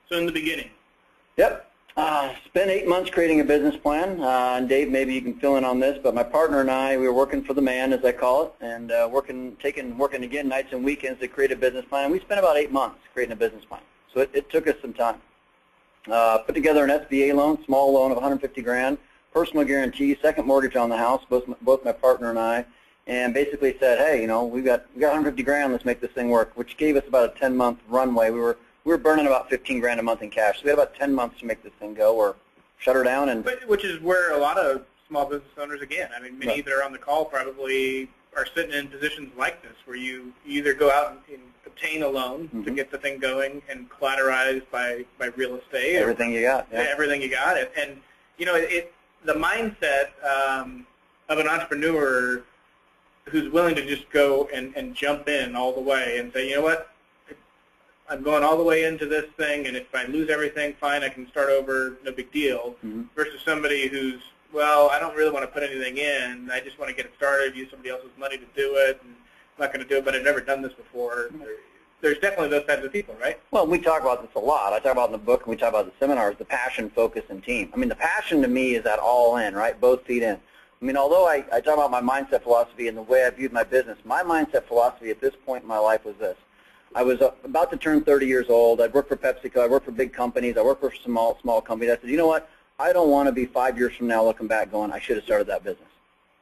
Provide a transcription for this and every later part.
So in the beginning. Yep. Spent 8 months creating a business plan. And Dave, maybe you can fill in on this, but my partner and I, we were working for the man, as I call it, and working again nights and weekends to create a business plan. And we spent about 8 months creating a business plan. So it took us some time. Put together an SBA loan, small loan of 150 grand, personal guarantee, second mortgage on the house, both my partner and I, and basically said, hey, you know, we got 150 grand, let's make this thing work, which gave us about a 10-month runway. We were burning about 15 grand a month in cash, so we had about 10 months to make this thing go or shut her down. And which is where a lot of small business owners, again, I mean, many that are on the call probably are sitting in positions like this, where you either go out and obtain a loan to get the thing going and collateralized by real estate. Everything you got. Yeah. Everything you got. And you know, the mindset of an entrepreneur who's willing to just go and jump in all the way and say, you know what, I'm going all the way into this thing, and if I lose everything, fine, I can start over, no big deal, versus somebody who's, well, I don't really want to put anything in, I just want to get it started, use somebody else's money to do it, and I'm not going to do it, but I've never done this before. There's definitely those types of people, right? Well, we talk about this a lot. I talk about in the book, and we talk about the seminars, the passion, focus, and team. I mean, the passion to me is that all in, right, both feet in. I mean, although I talk about my mindset philosophy and the way I viewed my business, my mindset philosophy at this point in my life was this. I was about to turn 30 years old. I'd worked for PepsiCo. I worked for big companies. I worked for small companies. I said, you know what? I don't want to be 5 years from now looking back going, I should have started that business.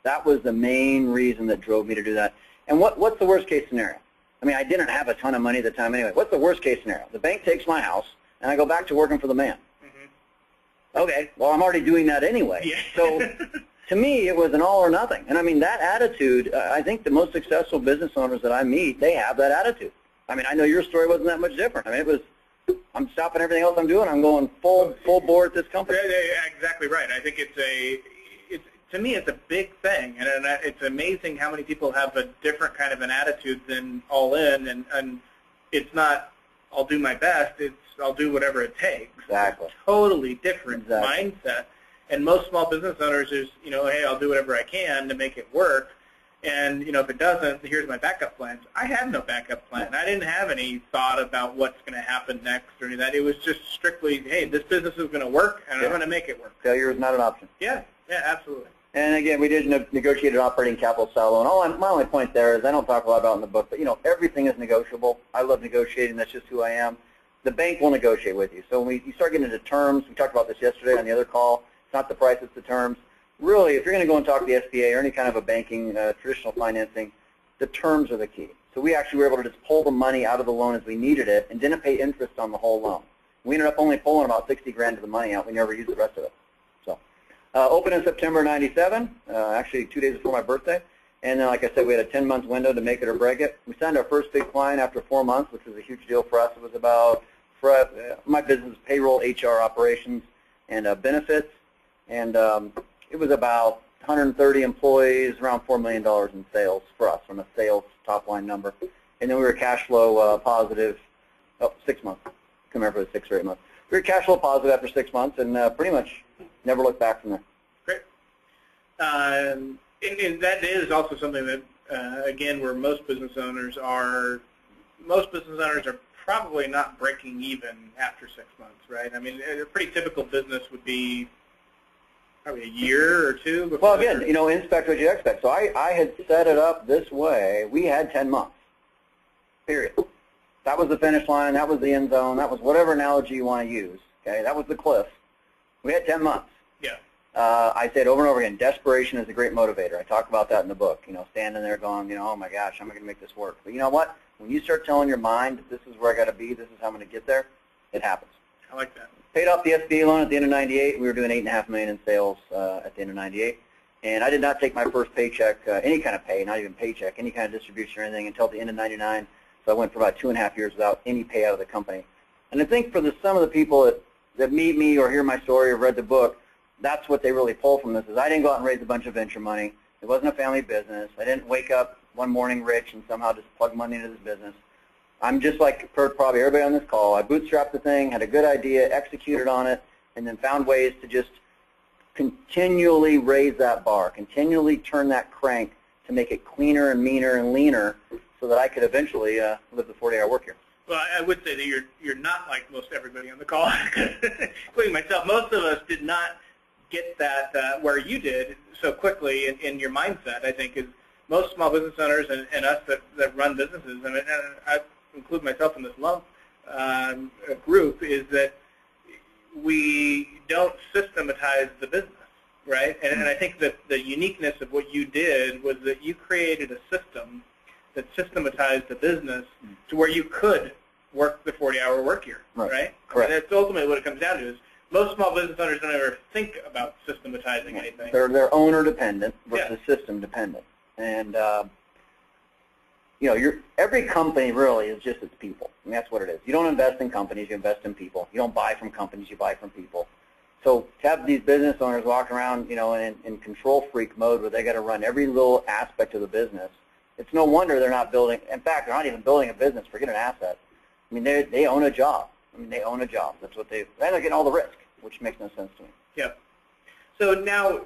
That was the main reason that drove me to do that. And what's the worst case scenario? I mean, I didn't have a ton of money at the time anyway. What's the worst case scenario? The bank takes my house, and I go back to working for the man. Okay, well, I'm already doing that anyway. Yeah. So to me, it was an all or nothing. And I mean, that attitude, I think the most successful business owners that I meet, they have that attitude. I mean, I know your story wasn't that much different. I mean, it was, I'm stopping everything else I'm doing. I'm going full bore at this company. Yeah, exactly right. I think to me, it's a big thing, and it's amazing how many people have a different kind of an attitude than all in, and it's not, I'll do my best, it's, I'll do whatever it takes. Exactly. It's a totally different mindset. And most small business owners is, you know, hey, I'll do whatever I can to make it work. And, you know, if it doesn't, here's my backup plans. I had no backup plan. I didn't have any thought about what's going to happen next or any of that. It was just strictly, hey, this business is going to work, and I'm going to make it work. Failure is not an option. Yeah, absolutely. And again, we did negotiate an operating capital style loan. My only point there is, I don't talk a lot about it in the book, but, you know, everything is negotiable. I love negotiating. That's just who I am. The bank will negotiate with you. So when you start getting into terms, we talked about this yesterday on the other call, it's not the price, it's the terms. Really, if you're going to go and talk to the SBA or any kind of a banking, traditional financing, the terms are the key. So we actually were able to just pull the money out of the loan as we needed it and didn't pay interest on the whole loan. We ended up only pulling about 60 grand of the money out. We never used the rest of it. So opened in September '97, actually 2 days before my birthday. And then, like I said, we had a 10-month window to make it or break it. We signed our first big client after 4 months, which was a huge deal for us. It was about, my business, payroll, HR operations, and benefits. And it was about 130 employees, around $4 million in sales for us from a sales top-line number. And then we were cash flow positive, 6 months. I can't remember if it was 6 or 8 months. We were cash flow positive after 6 months and pretty much never looked back from there. Great. And that is also something that, again, where most business owners are probably not breaking even after 6 months, right? I mean, a pretty typical business would be probably a year or two before. Well, again, you know, inspect what you expect. So I had set it up this way. We had 10 months, period. That was the finish line. That was the end zone. That was whatever analogy you want to use. Okay, that was the cliff. We had 10 months. Yeah. I said over and over again, desperation is a great motivator. I talk about that in the book. You know, standing there going, you know, oh my gosh, how am I going to make this work? But you know what? When you start telling your mind that this is where I got to be, this is how I'm going to get there, it happens. I like that. Paid off the SBA loan at the end of '98. We were doing $8.5 million in sales at the end of '98. And I did not take my first paycheck, any kind of pay, not even paycheck, any kind of distribution or anything until the end of '99. So I went for about 2.5 years without any pay out of the company. And I think for some of the people that meet me or hear my story or read the book, that's what they really pull from this is I didn't go out and raise a bunch of venture money. It wasn't a family business. I didn't wake up one morning rich and somehow just plug money into this business. I'm just like probably everybody on this call. I bootstrapped the thing, had a good idea, executed on it, and then found ways to just continually raise that bar, continually turn that crank to make it cleaner and meaner and leaner so that I could eventually live the 40-hour work year. Well, I would say that you're not like most everybody on the call, including myself. Most of us did not get that where you did so quickly in your mindset. I think is most small business owners and us that run businesses, and I include myself in this lump group, is that we don't systematize the business, right? And I think that the uniqueness of what you did was that you created a system that systematized the business to where you could work the 40-hour work year, right? Correct. And that's ultimately what it comes down to. Is most small business owners don't ever think about systematizing anything. They're owner dependent versus system dependent, and you know, every company really is just its people. I mean, that's what it is. You don't invest in companies, you invest in people. You don't buy from companies, you buy from people. So to have these business owners walking around, you know, in control freak mode where they got to run every little aspect of the business, it's no wonder they're not building. In fact, they're not even building a business. Forget an asset. I mean, they own a job. I mean, they own a job. That's what and they're getting all the risk, which makes no sense to me. Yeah. So now,